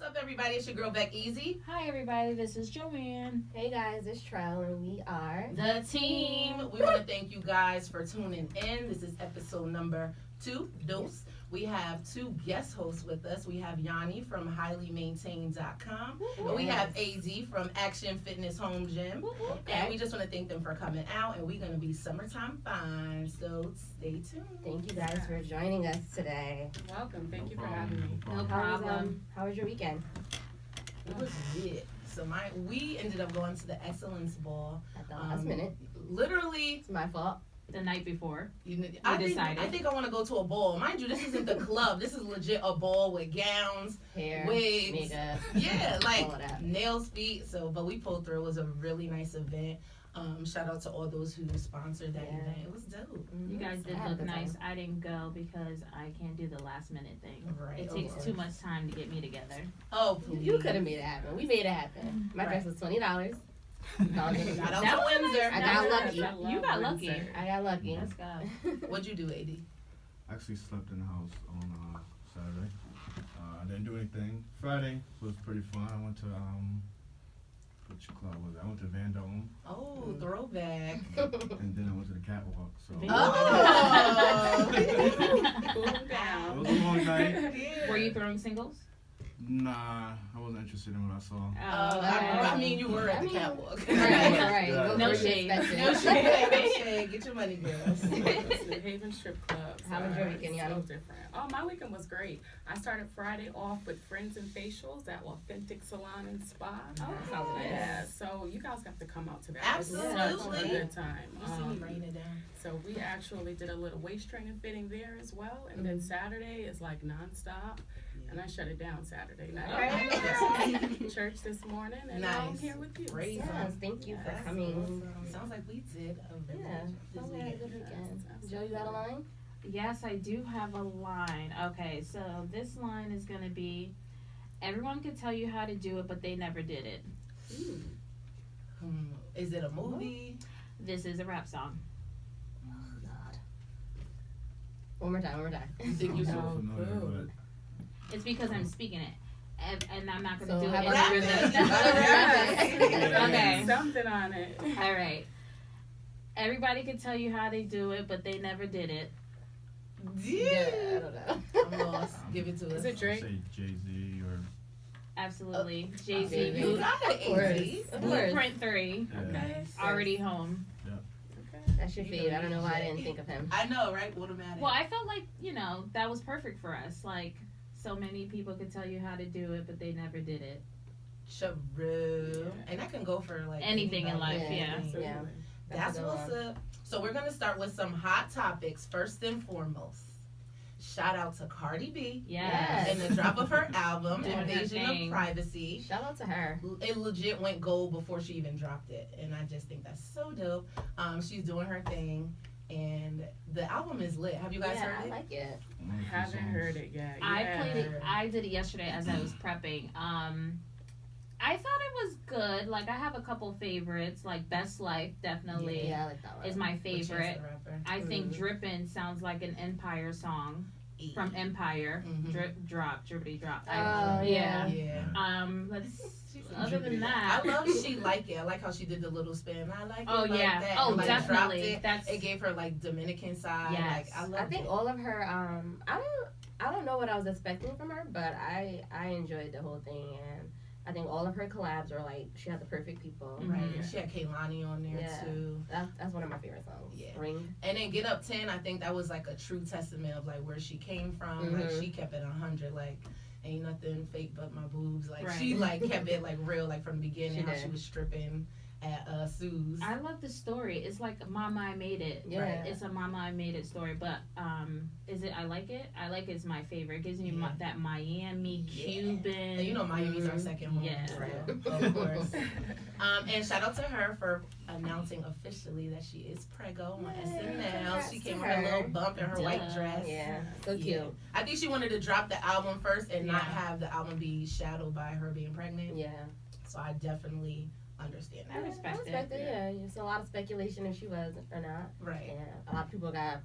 up, everybody? It's your girl, Beck Easy. Hi, everybody. This is Joanne. Hey guys, it's Trell, and we are The team. We want to thank you guys for tuning in. This is episode number 2, Dose. We have 2 guest hosts with us. We have Yanni from HighlyMaintained.com. And we have AD from Action Fitness Home Gym. And we just want to thank them for coming out. And we're going to be summertime fine. So stay tuned. Thank you guys for joining us today. Welcome. Thank you for having me. No problem. How was your weekend? It was lit. So we ended up going to the Excellence Ball. At the last minute. Literally, It's my fault. The night before. I decided. think I want to go to a ball. Mind you, this isn't the club. This is legit a ball with gowns, Hair, wigs, makeup. yeah, like all of that. nails, feet. But we pulled through. It was a really nice event. Shout out to all those who sponsored that event. It was dope. You guys did I had a look good nice. time. I didn't go because I can't do the last minute thing. Right. It of takes course. too much time to get me together. Oh, please. You could have made it happen. We made it happen. My dress was $20. Shout out That to was Windsor. I got lucky. You got lucky. I got lucky. Let's go. What'd you do, AD? I actually slept in the house on Saturday. I didn't do anything. Friday was pretty fun. I went to which club was it? I went to Van Dalton, Oh, throwback. and then I went to the catwalk. So Oh. Cool it down. was a long night. Yeah. Were you throwing singles? Nah, I wasn't interested in what I saw. I mean, you were at the catwalk. Right, right. Yeah. Go No for shade. your No expenses. shade, no shade. Get your money, girls. The Haven Strip Club. How was your weekend, So Yanni? different. Oh, my weekend was great. I started Friday off with Friends and Facials at Authentic Salon and Spa. Oh, that sounds nice. Yeah, so you guys have to come out to that. Absolutely. It's such a good time. You see me writing it down. So we actually did a little waist training fitting there as well. And then Saturday is like nonstop. And I shut it down Saturday night. Okay. Church this morning, and now I'm Nice. here with you. Praise Yes, Him. thank you for That's coming. awesome. Sounds like we did a Yeah, village this sounds like a weekend. good weekend. Yes, Joe, you got a line? Yes, I do have a line. Okay, so this line is going to be everyone could tell you how to do it, but they never did it. Is it a movie? This is a rap song. Oh, God. One more time. You think you I'm so know? familiar, It's because I'm speaking it. And I'm not going to So do how it. about in you rhythm. rap it? Okay. Something on it. All right. Everybody could tell you how they do it, but they never did it. Yeah, I don't know. I'm lost. Give it to us. Is it but Drake? say Jay-Z or Absolutely. Jay-Z. Jay-Z. You got it, Of course. AD. Of course. Blueprint 3. yeah. Okay. Already home. Okay. That's your fave. I don't know why I didn't think of him. I know, right? Automatic. Well, I felt like, that was perfect for us. Like, so many people could tell you how to do it, but they never did it. True. And that can go for like Anything in anybody. life, yeah. Absolutely. Yeah. That's a good what's one. up. So we're gonna start with some hot topics. First and foremost, shout out to Cardi B Yes. and the drop of her album, Doing her Invasion thing. of Privacy. Shout out to her. It legit went gold before she even dropped it, and I just think that's so dope. She's doing her thing, and the album is lit. Have you guys Yeah, heard I it? like it. One of the Haven't songs. heard it yet. I Yeah. played it. I did it yesterday as I was prepping. I thought it was good. Like, I have a couple favorites. Like, Best Life, definitely, Yeah, I like that one. is my With Chance favorite. the Rapper. I think Mhm. Drippin' sounds like an Empire song from Empire. Mhm. Drip, drop, drippity drop. Oh, yeah. Yeah. Let's. She's Other than contributed. that, I love She Like It. I like how she did the little spin. I like it. Oh like yeah. that. Oh, and, like, dropped definitely. It. That's It gave her like Dominican side. Yes. Like I love I think it. all of her. I don't know what I was expecting from her, but I enjoyed the whole thing, and I think all of her collabs are like she had the perfect people. Mhm. Right. Yeah. She had Kaylani on there Yeah. too. That's one of my favorite songs. Yeah. Ring. And then Get Up 10, I think that was like a true testament of like where she came from. Like Mhm. she kept it 100. Like ain't nothing fake but my boobs. Like Right. she like kept it like real like from the beginning. She How did. she was stripping at Sue's. I love the story. It's like Mama I Made It. Yeah. Right. It's a Mama I Made It story, but is it? I like it. I like it's my favorite. It gives me Yeah. that Miami Yeah. Cuban. And you know Miami's our second home. Yeah. so, Right. of course. And shout out to her for announcing officially that she is preggo on Yay, SNL. congrats She to came with a little her. bump in her Duh. white dress. Yeah. So cute. Yeah. I think she wanted to drop the album first and not Yeah. have the album be shadowed by her being pregnant. Yeah. So I definitely understand I that. respect it. Yeah. It's a lot of speculation if she was or not. Right. And a lot of people got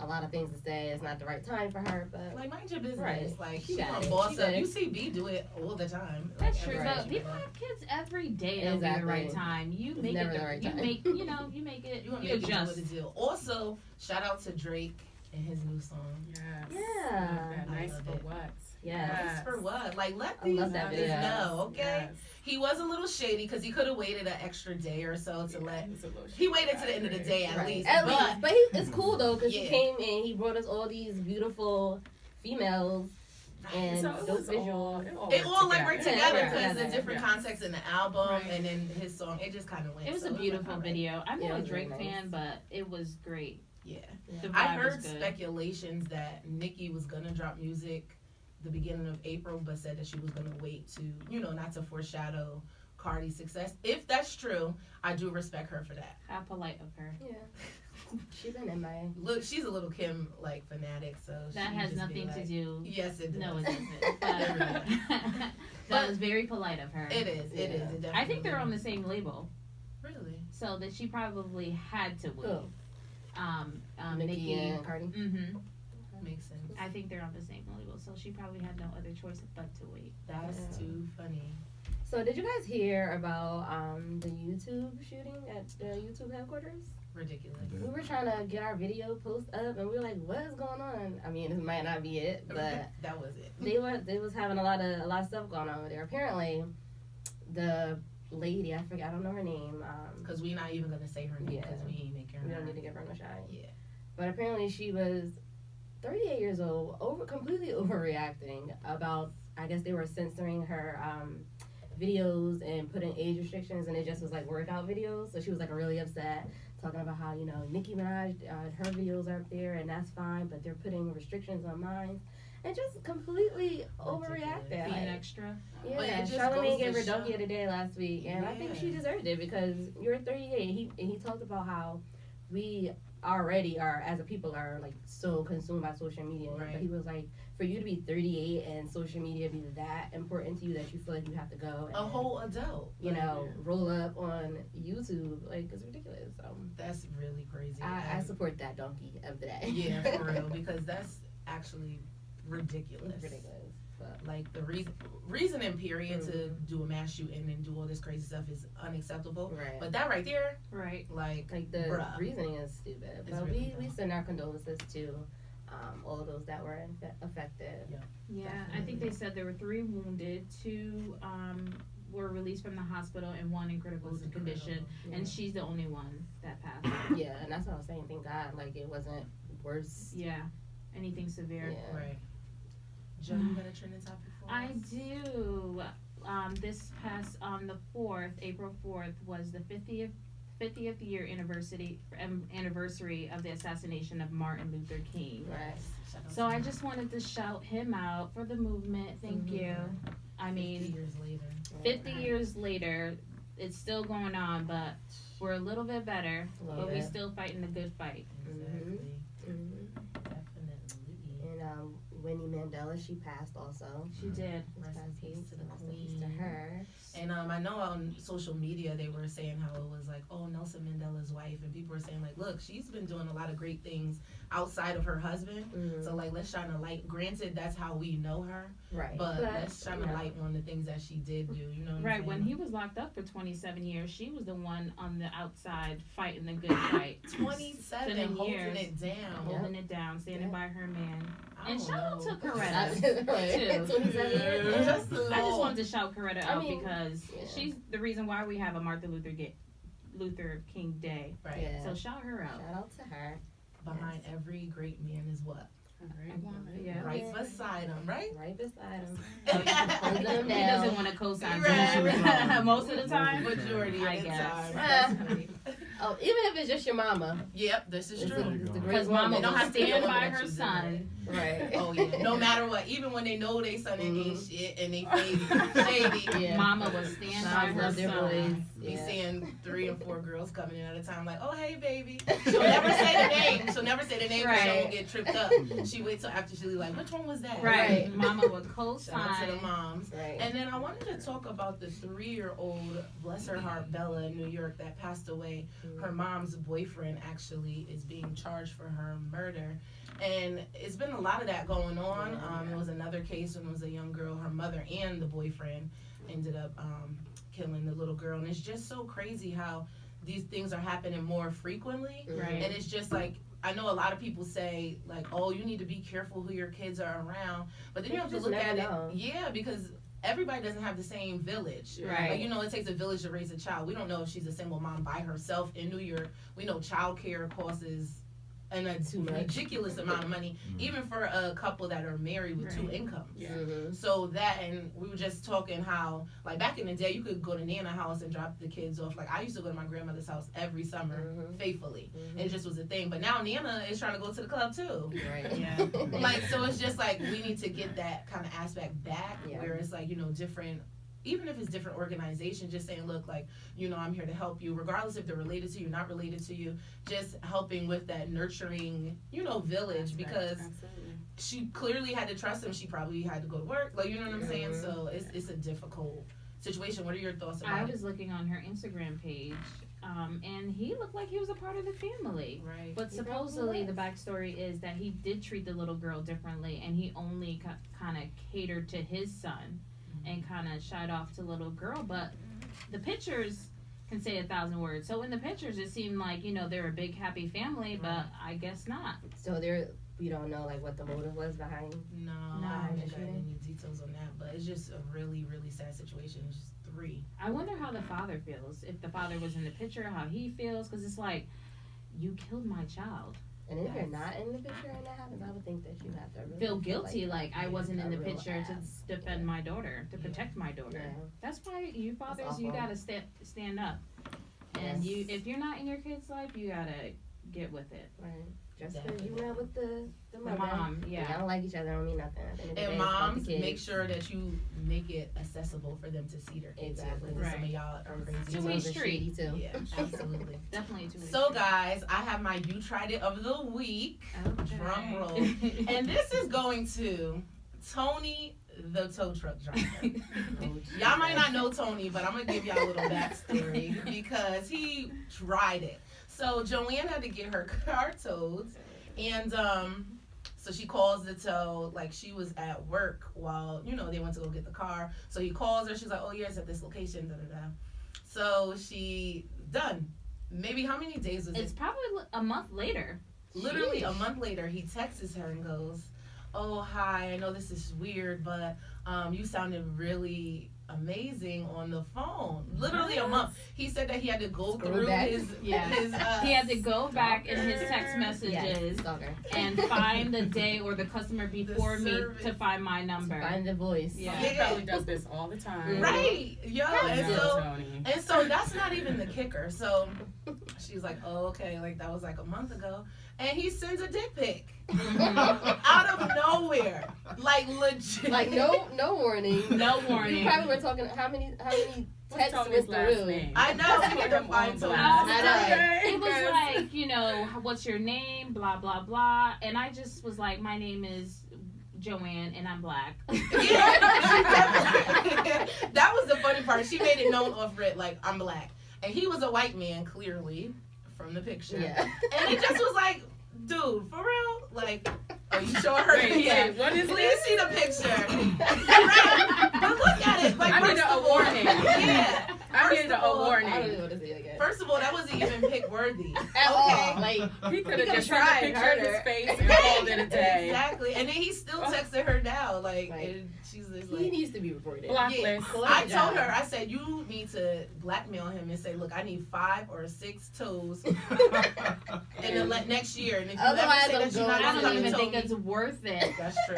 a lot of things to say. It's not the right time for her, but Like, mind your business. Right. Like, She she got gonna it. boss She up. good. You see B do it all the time. That's Like, true. every But time she people does. have kids every day. It'll be the right Exactly. time. You It's make never it. the right you time. make. You make it. You gonna You make it do adjust. what it do. Also, shout out to Drake and his new song. Yes. Yeah. Love that. I Nice love for it. what? yeah. Thanks for what? Like, let I these love that niggas video. know, okay? Yes. He was a little shady because he could have waited an extra day or so to let. It's a little He waited to the end of the shady. day at Right. least. At but least, but it's cool though because he Yeah. came and he brought us all these beautiful females and So it dope was visuals. it all like worked Yeah, together yeah, because yeah. the different Yeah. context in the album Right. and then his song. It just kind of went. It was so a beautiful alright. video. I'm Yeah, not it a was Drake really nice. fan, but it was great. Yeah. The I vibe heard was good. speculations that Nicki was gonna drop music the beginning of April, but said that she was gonna wait to, not to foreshadow Cardi's success. If that's true, I do respect her for that. How polite of her. Yeah. She's been in my. Look, she's a little Kim like fanatic, so That she has just be nothing to like, do. Yes, it does. No, it doesn't. But that was very polite of her. It is. It Yeah. is. It I think they're on definitely the same label, is. Really. so that she probably had to wait. Who? Nicki Nicki. and Cardi. Mm-hmm. Makes sense. I think they're on the same label, so she probably had no other choice but to wait. That's Yeah. too funny. So did you guys hear about the YouTube shooting at the YouTube headquarters? Ridiculous. We were trying to get our video post up, and we were like, "What is going on?" I mean, this might not be it, but That was it. they was having a lot of stuff going on over there. Apparently, the lady, I forget, I don't know her name. Because we're not even gonna say her name Yeah. because we ain't making her. We don't need to give her no shine. Yeah. But apparently, she was 38 years old, completely overreacting about. I guess they were censoring her videos and putting age restrictions, and it just was like workout videos. So she was like really upset, talking about how Nicki Minaj, her videos are up there, and that's fine, but they're putting restrictions on mine, and just completely overreacted. Yeah, Being Like, extra. But yeah, it just Charlamagne goes gave to her donkey show- of the day last week, and I think she Yeah. deserved it because you're 38. He talked about how we already are, as a people, are like so consumed by social media. Right. But he was like, for you to be 38 and social media be that important to you that you feel like you have to go and, A whole adult. roll up on YouTube, like it's ridiculous. So That's really crazy. I And- support that donkey of the day. Yeah, for real, because that's actually ridiculous. It's ridiculous. But Like the reasoning period to Mhm. do a mass shooting and do all this crazy stuff is unacceptable. right. But that right there, Right. like Like the bruh. reasoning is stupid. It's But really we dumb. send our condolences to all of those that were affected. Yeah, I think they said there were 3 wounded, 2 were released from the hospital, and 1 in critical Was condition. incredible. And she's the only one that passed. Yeah, and that's what I was saying. Thank God, like it wasn't worse. Yeah, anything severe. Yeah. Right. Joe, you got a trending topic for us? I do. This past on the 4th, April 4th, was the 50th year anniversary of the assassination of Martin Luther King. Right. Shout out So to I him. just wanted to shout him out for the movement. Thank Mhm. you. I 50 mean, years later. 50 years later, it's still going on, but we're a little bit better. Little But we bit. still fighting the good fight. Exactly. Mhm. Definitely. And Winnie Mandela, she passed also. She did. this Rest in past peace week, to the so rest in peace to queen. her. And I know on social media they were saying how it was like, oh, Nelson Mandela's wife, and people were saying like, look, she's been doing a lot of great things outside of her husband. Mhm. So like, let's shine a light. Granted, that's how we know her, Right. but let's shine you a know, light on the things that she did do. You know what Right, I'm when saying? he was locked up for 27 years, she was the one on the outside fighting the good fight. 27 7 holding years. it down. Holding it down, standing Yeah. by her man. I And don't shout out know. to Coretta. Right. too. 27 years. Just a I just little- wanted to shout Coretta I out mean, because yeah. she's the reason why we have a Martin Luther King Day. right. Yeah. So shout her out. Shout out to her. Behind every great man is what? A great woman. Yeah. Right Yeah. beside him, right? Right beside him. He them doesn't down. want to co-sign Right. most of the time. Majority of I the guess. time. Ah. Definitely. Oh, even if it's just your mama. Yep, this is It's true. a, it's a great Because mama woman. don't will have to be a stand woman by that her you do son. Right. Oh yeah, no matter what, even when they know they son ain't Mhm. shit and they shady, Yeah. Mama will stand by Moms her love their boys. son. be Yeah. seeing 3 and 4 girls coming in at a time like, oh hey baby. She'll never say the name. She'll never say the name because she Right. won't get tripped up. She waits till after she leave like, which one was that? Right. Right. Mama will Shout out to the co-sign. moms. Right. And then I wanted to talk about the 3-year-old, bless her heart, Bella in New York that passed away her mom's boyfriend actually is being charged for her murder. And it's been a lot of that going on. There was another case when it was a young girl, her mother and the boyfriend ended up killing the little girl. And it's just so crazy how these things are happening more frequently. Right. And it's just like, I know a lot of people say, like, oh, you need to be careful who your kids are around. But then you have to just look at never know. it. Yeah, because everybody doesn't have the same village. Right. Like, you know, it takes a village to raise a child. We don't know if she's a single mom by herself in New York. We know child care costs a Too much. ridiculous amount of money, even for a couple that are married with two Right. incomes. Yeah. So that, and we were just talking how, like, back in the day, you could go to Nana house and drop the kids off. Like, I used to go to my grandmother's house every summer, faithfully. It just was a thing. But now Nana is trying to go to the club, too. Right. Yeah. Like, so it's just like, we need to get that kind of aspect back, Yeah. where it's like, you know, different, even if it's different organizations, just saying, look, like, you know, I'm here to help you, regardless if they're related to you, not related to you, just helping with that nurturing, you know, village, because Absolutely. she clearly had to trust him. She probably had to go to work, like, you know what I'm saying? So it's a difficult situation. What are your thoughts I about it? was looking on her Instagram page, and he looked like he was a part of the family. Right. But He supposedly probably the backstory is that he did treat the little girl differently, and he only kind of catered to his son, and kind of shied off to little girl. But the pictures can say 1,000 words. So in the pictures, it seemed like, you know, they're a big happy family, but I guess not. So we don't know like what the motive was behind. No, No, I haven't got shooting. any details on that, but it's just a really, really sad situation. It's just 3. I wonder how the father feels. If the father was in the picture, how he feels, because it's like, you killed my child. And if you're Yes. not in the picture and that happens, I would think that you have to really Feel guilty, like I wasn't in a the real picture ass. to defend my daughter, to protect my daughter. Yeah. That's why you fathers, you awful. gotta stand up. And Yes. if you're not in your kid's life, you gotta get with it. Right. Just Definitely. because you went with the The mother. mom, Y'all yeah. don't like each other, don't mean nothing. At the end of the day, And it's about the moms, kids. make sure that you make it accessible for them to see their kids. Exactly. Because some of Right. y'all are Two crazy. Two-way ways are street. shady too. Yeah, absolutely. Definitely too. So guys, I have my You Tried It of the week. Okay. Drum roll. And this is going to Tony the tow truck driver. Y'all might not know Tony, but I'm gonna give y'all a little backstory because he tried it. So Joanne had to get her car towed, and so she calls the tow, like she was at work while, you know, they went to go get the car. So he calls her, she's like, oh yeah, it's at this location, da da da. So she done. Maybe how many days was It's it? probably a month later. Literally a month later, he texts her and goes, oh hi, I know this is weird, but you sounded really amazing on the phone. Literally a month. He said that he had to go Scroll through back. his Yeah. He had to go back in his text messages Yes, stalker. and find the day or the customer before me service. to find my number. Find the voice. Yeah. He probably does this all the time. Right, yo, I and know so Tony. and so that's not even the kicker. So she's like, oh okay, like that was like a month ago, and he sends a dick pic out of nowhere, like legit, Like no warning. No You warning. probably were talking how many What's texts Tony's went last through. name? I know, we Put need to him find on Tony. blast. I know. It was like, you know, what's your name? Blah, blah, blah. And I just was like, my name is Joanne and I'm black. Yeah, that was the funny part. She made it known off rip, like I'm black, and he was a white man, clearly from the picture. Yeah. And it just was like, dude, for real, like, are you showing her? Wait, Yeah. what is Please this? see the picture. Right? But look at it. Like, I need first a of all- warning. Yeah. I First need of a all, I don't warning. even want to see it again. First of all, that wasn't even pick worthy. At Okay. all. Like He could could've have just sent a tried picture of harder. his face and called it a day. Exactly. And then he still texted her down. Like, Right. and she's just he like, needs to be reported. Blacklist. yeah. I told her, I said, you need to blackmail him and say, look, I need 5 or 6 toes in the next year. And if you Otherwise, ever say I'm that you're going not I gonna don't come even to think me, it's worth it. that's true.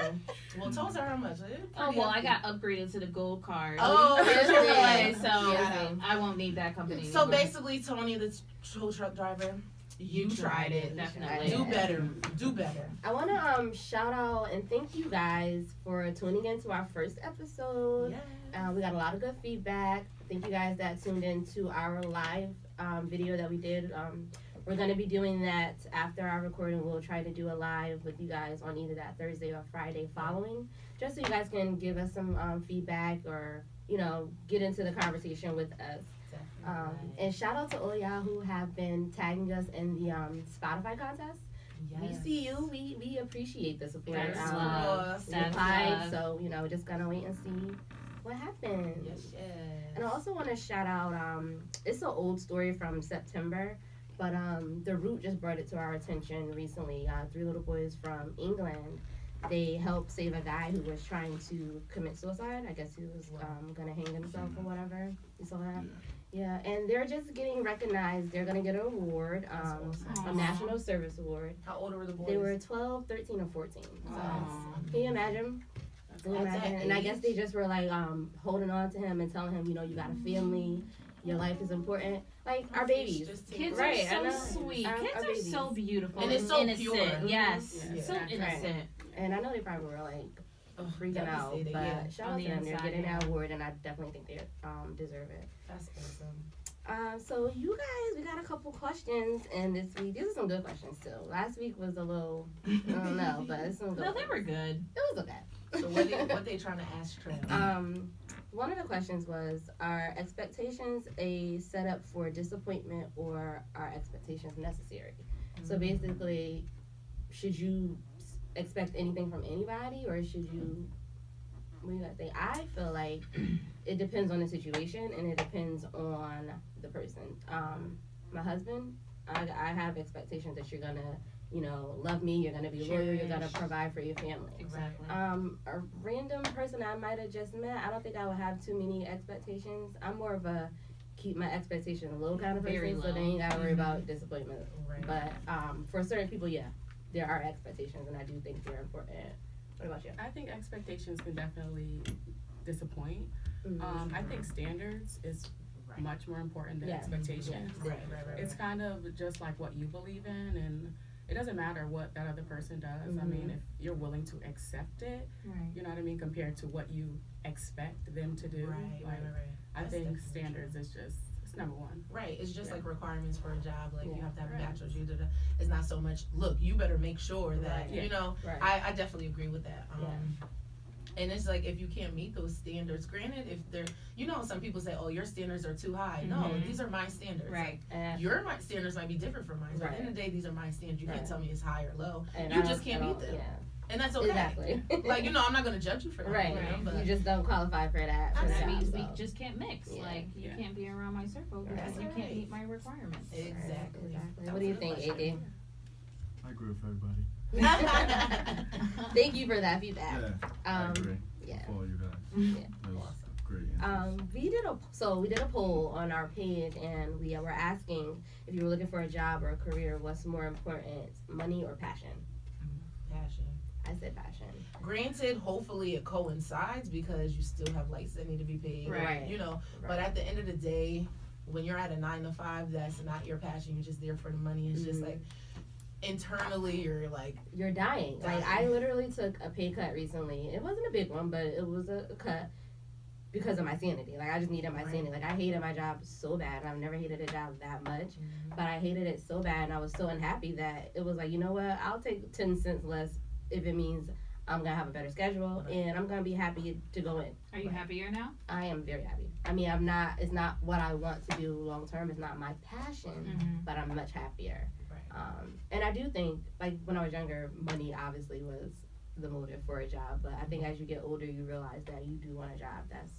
Well, toes are how much? Oh, well, I got upgraded to the gold card. Oh, AAA, so yeah. I won't need that company So anymore. basically, Tony, the tow truck driver, you tried it. Definitely. Do better. Do better. I want to shout out and thank you guys for tuning in to our first episode. Yeah. We got a lot of good feedback. Thank you guys that tuned in to our live video that we did. We're going to be doing that after our recording. We'll try to do a live with you guys on either that Thursday or Friday following, just so you guys can give us some feedback or, you know, get into the conversation with us. And shout out to all y'all who have been tagging us in the Spotify contest. We see you. We appreciate the support. That's love. love. We That's applied, love. so we're just gonna wait and see what happens. Yes. And I also want to shout out. It's an old story from September, but the Root just brought it to our attention recently. 3 little boys from England. They helped save a guy who was trying to commit suicide. I guess he was gonna hang himself or whatever. You saw that? Yeah, and they're just getting recognized. They're gonna get an award, That's awesome. a National Service Award. How old were the boys? They were 12, 13, or 14. So Aw. can you imagine? That's Can you At imagine? that And I guess age? they just were like holding on to him and telling him, you got a family, your life is important. Like our babies. Just take Kids it. Right, I are know. so sweet. Our Kids are babies. so beautiful And it's so innocent. pure. Yes, Yeah. so Right. innocent. And I know they probably were like Oh, freaking out, but devastated, yeah. shout On out the to them. They're inside, getting yeah. that award, and I definitely think they deserve it. That's awesome. So you guys, we got a couple questions, and this week these are some good questions too. Last week was a little, I don't know, but it's some good. No, they were ones. good. It was okay. So what they trying to ask Trev? One of the questions was, are expectations a setup for disappointment, or are expectations necessary? So basically, should you expect anything from anybody, or should you, what do you guys think? I feel like it depends on the situation, and it depends on the person. My husband, I have expectations that you're gonna, love me, you're gonna be loyal, you're gonna Cherish. provide for your family. Exactly. A random person I might have just met, I don't think I would have too many expectations. I'm more of a keep my expectations low kind of person, Very so low. they ain't gotta worry about disappointment. Right. But for certain people, yeah, there are expectations, and I do think they're important. What about you? I think expectations can definitely disappoint. Mm-hmm. I think standards is Right. much more important than Yeah. expectations. Right. It's kind of just like what you believe in, and it doesn't matter what that other person does. I mean, if you're willing to accept it, Right. you know what I mean, compared to what you expect them to do. Right. Like, I That's think definitely standards is just, it's number one. Right, it's just Yeah. like requirements for a job. Like you Yeah. have to have a Right. bachelor's. It's not so much. Look, you better make sure that Right. Right. I definitely agree with that. Yeah. And it's like if you can't meet those standards, granted, if they're, some people say, oh, your standards are too high. No, Mhm. these are my standards. Right. And, Your standards might be different from mine. But at the end of the day, these are my standards. You can't Right. tell me it's high or low. and You I just don't- can't I meet don't- them. Yeah. And that's okay. Exactly. Like, I'm not going to judge you for that. Right. But You just don't qualify for that. For Absolutely. that, We so. just can't mix. Yeah. Like you Yeah. can't be around my circle because Right. you That's can't right. meet my requirements. Exactly. Exactly. That What was do you a good think, question. I agree with everybody. Thank you for that feedback. Yeah, I agree. Yeah. For you guys. Yeah. That was Awesome. great. answers. We did a poll on our page, and we were asking if you were looking for a job or a career, what's more important, money or passion? Passion. I said passion. Granted, hopefully it coincides because you still have lights that need to be paid. Right. But at the end of the day, when you're at a 9 to 5, that's not your passion. You're just there for the money. It's just Mhm. like internally, you're like, You're dying. Like, I literally took a pay cut recently. It wasn't a big one, but it was a cut because of my sanity. Like, I just needed my Right. sanity. Like, I hated my job so bad. I've never hated a job that much, but I hated it so bad, and I was so unhappy that it was like, you know what? I'll take 10 cents less if it means I'm gonna have a better schedule, Right. and I'm gonna be happy to go in. Are you happier now? I am very happy. I mean, it's not what I want to do long term. It's not my passion, Mm-hmm. but I'm much happier. right. And I do think, like, when I was younger, money obviously was the motive for a job. But I think as you get older, you realize that you do want a job that's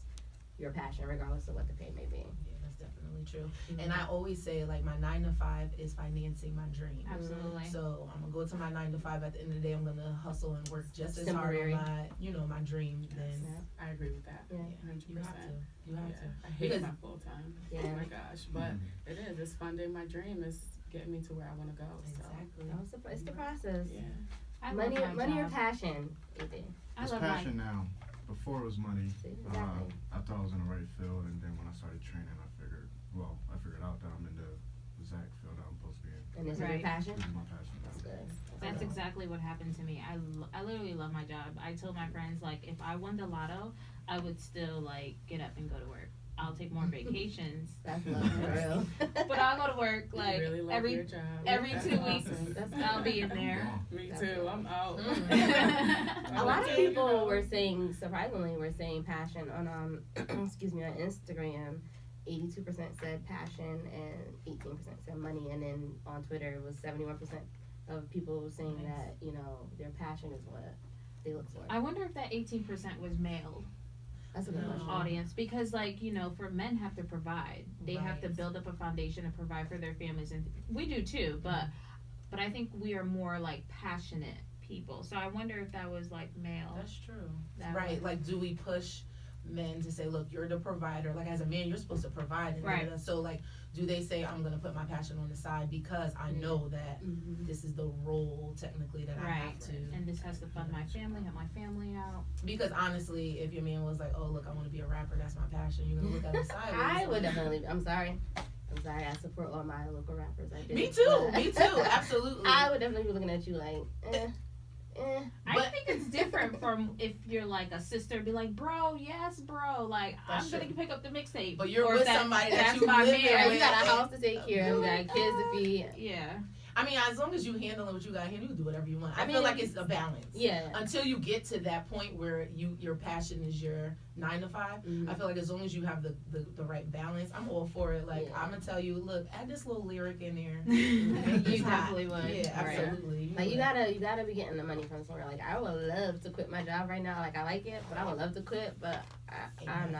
your passion, regardless of what the pay may be. Yeah, that's definitely true. And I always say, like, my 9 to 5 is financing my dream. Absolutely. So I'm gonna go to my 9 to 5. At the end of the day, I'm gonna hustle and work just as Temporary. hard on my dream. Then I agree with that. Yeah. 100%. you have to. You have Yeah, to. I hate Because- my full time. Yeah. Oh my gosh, but it is. It's funding my dream. It's getting me to where I want to go. So Exactly. No, it's the process. yeah, I Money, love my money or job. passion, AJ. I It's love passion now. Before it was money. Exactly. I thought I was in the right field, and then when I started training, I figured out that I'm in the exact field that I'm supposed to be in. And this is Right. your passion. This is my passion now. That's good. That's exactly what happened to me. I literally love my job. I told my friends, like, if I won the lotto, I would still, like, get up and go to work. I'll take more vacations, That's love for real. but I'll go to work, you like, really love every your job. every That's 2 weeks. awesome. That's I'll be in there. Me That's too. good. I'm out. Mm. A lot of You people know. were saying, surprisingly, were saying passion on excuse me, on Instagram, 82% said passion and 18% said money. And then on Twitter, it was 71% of people saying Nice. that, you know, their passion is what they look for. I wonder if that 18% was male That's a good No. question. audience, because like, you know, for men have to provide. They have to Right. build up a foundation and provide for their families, and we do too, but I think we are more like passionate people. So I wonder if that was like male. That's true. That Right. way. Like, do we push men to say, look, you're the provider. Like, as a man, you're supposed to provide. And Right. So, like, do they say, I'm going to put my passion on the side because I know that Mm-hmm. this is the role, technically, that I have Right. to. And this has to fund my family, help my family out. Because, honestly, if your man was like, oh, look, I want to be a rapper, that's my passion, you're going to look at him sideways. I would like, definitely. I'm sorry. I support all my local rappers. I do. Me too. But Me too. Absolutely. I would definitely be looking at you like, I But- think it's different from if you're like a sister, be like, bro, yes, bro, like That's I'm gonna true. pick up the mixtape. But you're Or with that- somebody that that's you my live man. there yeah, with. you got a house to take care of, you got kids to feed. Yeah. I mean, as long as you handling what you got here, you can do whatever you want. I I feel mean, like it's a balance. Yeah. Until you get to that point where your passion is your 9 to 5, Mhm. I feel like as long as you have the right balance, I'm all for it. Like, Yeah. I'm gonna tell you, look, add this little lyric in there. You It's hot. definitely would. Yeah, Right. absolutely. Like you gotta be getting the money from somewhere. Like I would love to quit my job right now. Like I like it, but I would love to quit. But I'm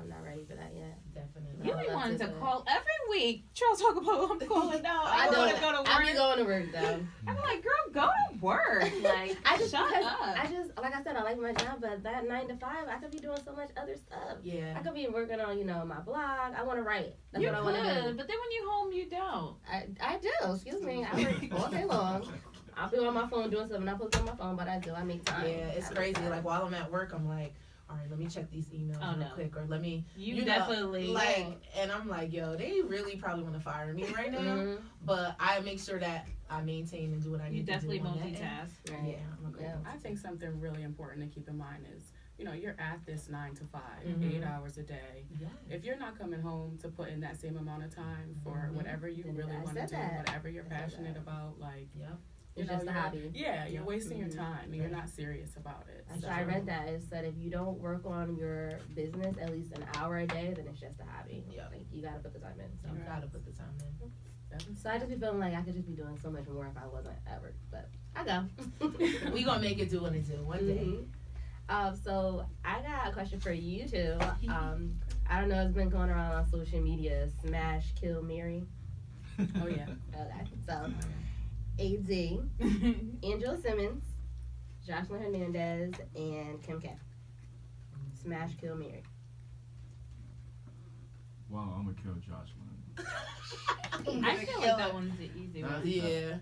not ready for that yet. Definitely. You I be would love wanting to to do it. call every week. Charles talk about I'm calling out. I know. want to go to work. I be going to work though. I'm like, girl, go to work. Like, I just shut because up. I just like I said, I like my job, but that 9 to 5, I could be doing so much other stuff. Yeah. I could be working on, my blog. I want to write. That's you what I want to do. but then when you home, you don't. I do. Excuse me. I work all day long. I'll be on my phone doing something. I'm not supposed to be on my phone, but I do. I make time. Yeah, it's I make crazy. time. Like, while I'm at work, I'm like, all right, let me check these emails Oh, real no. quick, or let me, You, you know, definitely. like, and I'm like, yo, they really probably want to fire me right now, Mhm. but I make sure that I maintain and do what I need you to definitely do on that end. multitask. Right. Yeah, I'm a great Yeah. I think something really important to keep in mind is, you're at this 9 to 5, Mhm. 8 hours a day. Yeah. If you're not coming home to put in that same amount of time for Mhm. whatever you Then really I want to said do, that. whatever you're I said passionate that. about, like, Yep. It's just a you're- hobby. Yeah, you're Yeah. wasting your Mhm. time and you're not serious about it. So I read that it said if you don't work on your business at least an hour a day, then it's just a hobby. Yeah. Like you gotta put the time in. So. You gotta put the time in. So I just be feeling like I could just be doing so much more if I wasn't at work, but I go. We gonna make it do what it do one day. So I got a question for you too. I don't know, it's been going around on social media. Smash, kill, marry. Oh, yeah. Okay, so AD, Angela Simmons, Jocelyn Hernandez, and Kim K. Smash, kill, marry. Wow, I'm gonna kill Jocelyn. I feel like that one's the easy one. Yeah.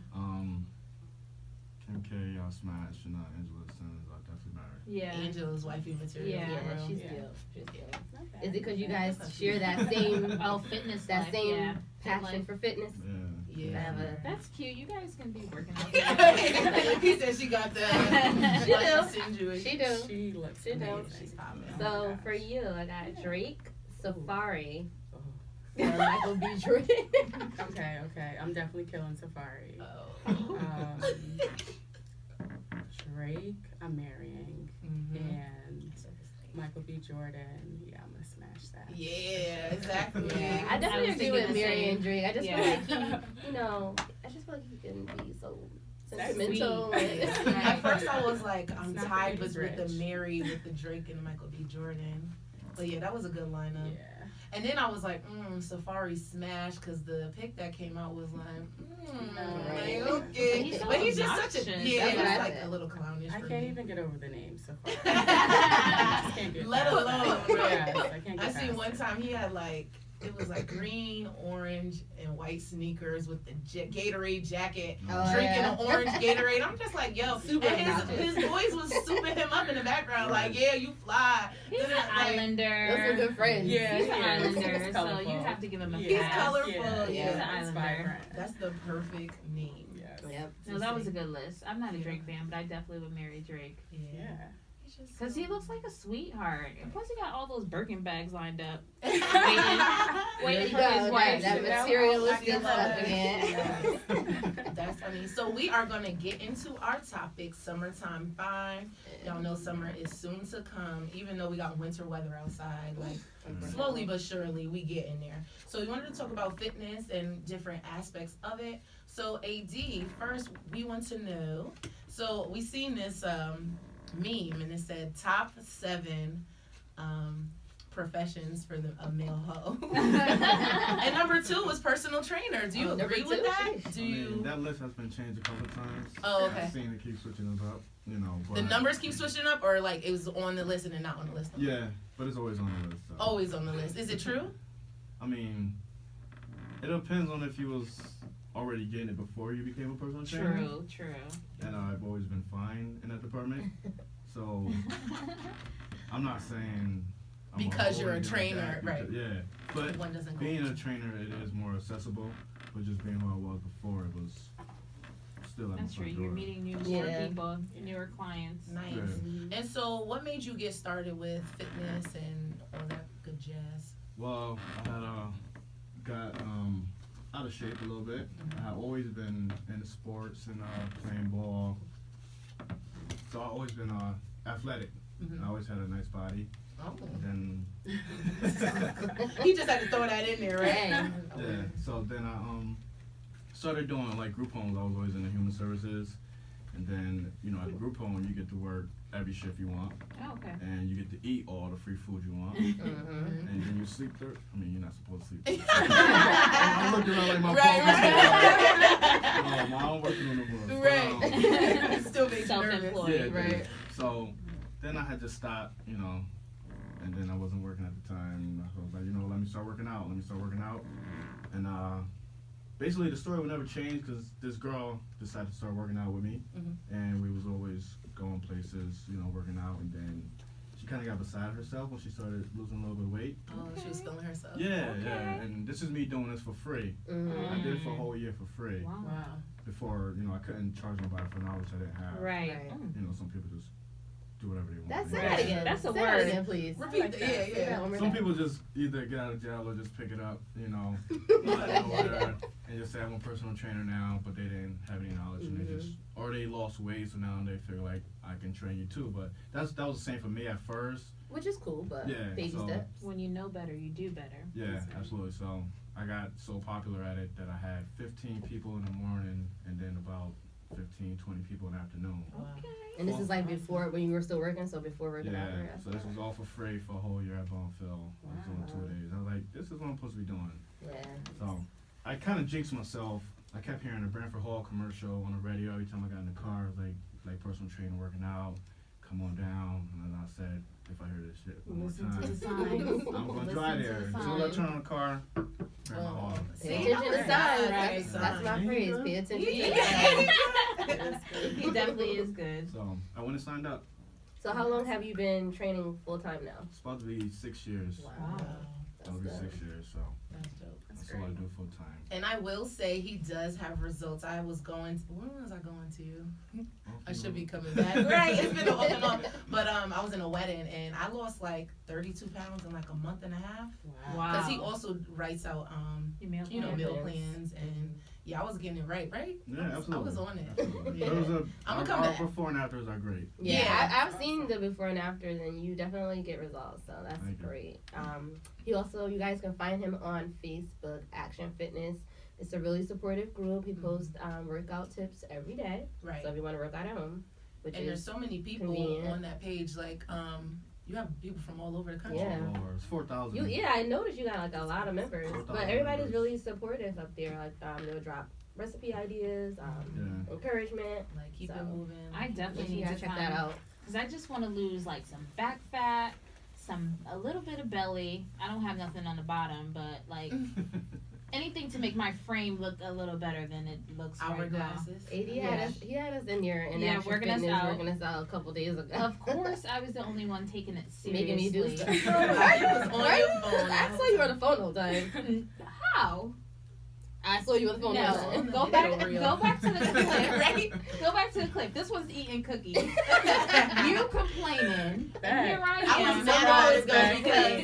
Kim K, y'all smash, and Angela Simmons, I'll definitely marry. Yeah. Angela's wifey material. Yeah. Yeah, for real. she's Yeah. good. She's good. Not bad. Is it because you guys That's share that cute. same Oh, fitness that life, same yeah. passion Like- for fitness? Yeah. Yeah. Have a- That's cute. You guys can be working out. He said she got the. She do. She do. She looks She do. amazing. She's popping. Oh my So gosh. for you, I got Drake, Safari, Oh. or Michael B. Jordan. Okay. I'm definitely killing Safari. Oh. Drake, I'm marrying. Mhm. And Michael B. Jordan, yeah, I'm gonna smash that. Yeah, exactly. Yeah, I I definitely was agree thinking with the Mary same. and Drake. I just Yeah. feel like he, I just feel like he can be so That's sentimental. sweet. and- At first, I was like, I'm It's not tied because with the rich. Mary, with the Drake and Michael B. Jordan. But yeah, that was a good lineup. Yeah. And then I was like, Safari smash, because the pic that came out was like, Right. like, okay. He's so But he's just such a, obnoxious. yeah, That's what he's I like said. a little clownish I for can't me. even get over the name Safari. I just can't get Let past alone, that. right. Yes, I can't get I seen past one it. time he had like, it was like green, orange, and white sneakers with the Gatorade jacket, Oh, drinking yeah. an orange Gatorade. I'm just like, yo. Super and obnoxious. his boys was souping him up in the background, like, yeah, you fly. He's an Like, Islander. Those are good friends. Yeah, He's he an is. Islander, He's so colorful. you have to give him a He's pass. colorful. Yeah, Yeah. He's an it's Islander. vibrant. That's the perfect name. Yes. Yep. No, that was a good list. I'm not a Drake fan, but I definitely would marry Drake. Yeah. Yeah. Because he looks like a sweetheart. And plus, he got all those Birkin bags lined up. There Waiting you for go, his wife. that you know? materialistic Oh, stuff yes. again. That's funny. So we are gonna get into our topic, summertime fine. Y'all know summer is soon to come, even though we got winter weather outside. Like slowly but surely, we get in there. So we wanted to talk about fitness and different aspects of it. So AD, first we want to know. So we seen this meme, and it said top 7 professions for a male hoe. And number 2 was personal trainer. Do you agree number with 2? that? Do I you? mean, that list has been changed a couple times. Oh, okay. I've seen it keep switching it up, you know. But The numbers keep switching up, or like it was on the list and then not on the list? Yeah, but it's always on the list. So. Always on the list. Is it true? I mean, it depends on if you was already getting it before you became a personal trainer. True. And I've always been fine in that department. So I'm not saying I'm Because you're a hoe or anything trainer, like that, right. because- Yeah, but One doesn't go. being a trainer, it is more accessible. But just being who I was before, it was still at That's my true. front You're door. meeting new Yeah. people, newer clients. Nice. Yeah. And so, what made you get started with fitness and all that good jazz? Well, I had got out of shape a little bit. I had always been into sports and playing ball, so I've always been athletic. Mhm. I always had a nice body. Oh. And then He just had to throw that in there, right? Hey. yeah, so then I started doing like group homes. I was always in the human services, and then at the group home you get to work every shift you want, Oh, okay. and you get to eat all the free food you want, Mhm. and then you sleep there. I mean, you're not supposed to sleep. I'm looking around like my Right, I'm working on the book. Right. Still makes you nervous. Self-employed. Yeah, Right. So then I had to stop, and then I wasn't working at the time. I was like, let me start working out. And basically the story would never change because this girl decided to start working out with me, and we was always going places, working out. And then she kind of got beside herself when she started losing a little bit of weight. Oh, she was feeling herself. Yeah. Okay. And this is me doing this for free. Mhm. I did it for a whole year for free. Wow. Wow. Before, I couldn't charge nobody for knowledge I didn't have. Right. Right. Some people just do whatever they want. That's They it just- again. That's a Say word. That again, please. Repeat like that. that. Yeah, Say that yeah. one more Some time. people just either get out of jail or just pick it up, and just say I'm a personal trainer now, but they didn't have any knowledge, and or they lost weight, so now they feel like I can train you too. But that was the same for me at first. Which is cool, but Yeah, baby so- steps. When you know better, you do better. Yeah, That's right. absolutely. So I got so popular at it that I had 15 people in the morning, and then about 15, 20 people in the afternoon. Okay. And this is like before when you were still working, so before working Yeah, after. so this was all for free for a whole year at Bonfil. I was doing 2 days. I was like, this is what I'm supposed to be doing. Yeah. So I kind of jinxed myself. I kept hearing the Brantford Hall commercial on the radio every time I got in the car. It was like personal trainer working out, come on down. And then I said, if I hear this shit one more Listen to the time, signs. I'm going to Listen try to there. the As soon as I signs. turn on the car, Brantford Hall. See, Pay attention to right, signs. right, That's my signs. phrase. Pay attention to Yeah. signs. He definitely is good. So I went and signed up. So how long have you been training full time now? It's about to be 6 years. Wow. It'll be 6 years, so That's dope. that's all I do full time. And I will say he does have results. When was I going to? I should be coming back. Right, it's been off and on. But I was in a wedding and I lost like 32 pounds in like a month and a half. Wow. Because he also writes out, Your meal meal plan. plans. And yeah, I was getting it right? Yeah, I absolutely. was on it. Absolutely. Yeah. There was I'ma our come back. before and afters are great. Yeah, Yeah. I've seen the before and afters, and you definitely get results. So that's Thank you. great. You guys can find him on Facebook, Action Fitness. It's a really supportive group. He posts workout tips every day. Right. So if you want to work out at home, which And there's is so many people convenient. on that page. Like, you have people from all over the country. Yeah. Oh, Lord, it's 4,000. I noticed you got like a lot of members, but 4,000 everybody's members. really supportive up there. Like they'll drop recipe ideas, Yeah. encouragement. Like, keep So, it moving. I definitely You need gotta to check that out. Because I just want to lose like some back fat, a little bit of belly. I don't have nothing on the bottom, but like anything to make my frame look a little better than it looks right now. Hourglasses. AD he had us in here and Yeah, working us out. working us out a couple days ago. Of course, I was the only one taking it seriously. Making me do stuff. You was on your phone. I saw you on the phone all the time. How? I saw you on the phone. No, no, go no, back. no, real. Go back to the clip. Right? Go back to the clip. This was eating cookies. You complaining, and Back. here I I am. was mad about it though Right.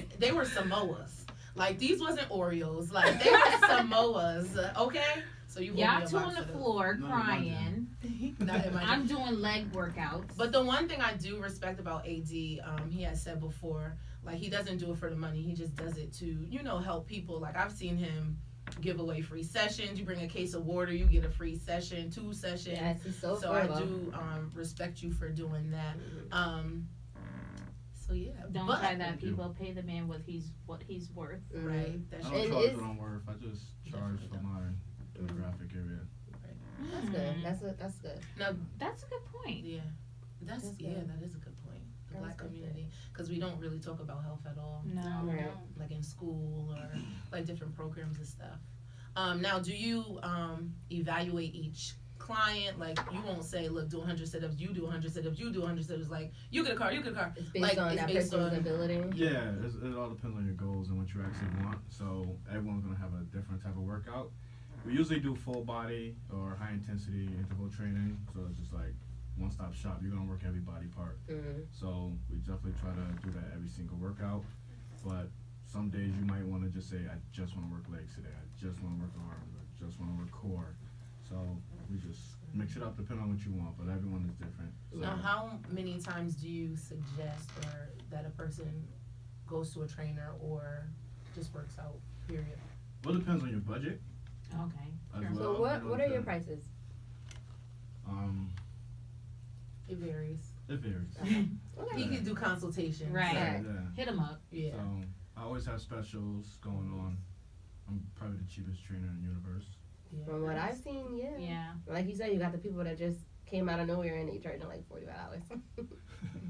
because they were Samoas. Like these wasn't Oreos. Like they were Samoas. Okay, so you Y'all hold two me a on the box of floor No, crying. those. Not in my I'm doing leg workouts. But the one thing I do respect about AD, he has said before, like he doesn't do it for the money. He just does it to, you know, help people. Like I've seen him give away free sessions. You bring a case of water, you get a free session, 2 sessions. Yes, he's so So I affordable. do respect you for doing that. So yeah, Don't but, try that, Thank you. people. Pay the man what he's worth. Right, that's I true. don't And charge is- what I'm worth. I just charge Definitely for don't. my demographic area. That's good. That's good. That's a good point. Yeah, that's That's yeah, good. that is a good point. The That black is good. community, because we don't really talk about health at all. No. Right. Like in school or like different programs and stuff. Now, do you evaluate each client? Like, you won't say, look, do 100 sit-ups, you do 100 sit-ups, you do 100 sit-ups. Like, you get a car, you get a car. It's based Like, on it's that based person's on- ability. Yeah, it all depends on your goals and what you actually want. So everyone's gonna have a different type of workout. We usually do full body or high intensity interval training. So it's just like one-stop shop. You're gonna work every body part. Mm-hmm. So we definitely try to do that every single workout. But some days you might want to just say, I just want to work legs today. I just want to work arms. I just want to work core. So we just mix it up depending on what you want. But everyone is different. So Now, how many times do you suggest or that a person goes to a trainer or just works out, period? well, it depends on your budget Okay. as Sure. well. So what It are your depends. prices? It varies. It varies. Okay. He can do consultations. Right. Yeah, Right. yeah. Hit him up. Yeah. So I always have specials going on. I'm probably the cheapest trainer in the universe. Yeah. From what I've seen, yeah. Yeah. Like you said, you got the people that just came out of nowhere and they charging like $45.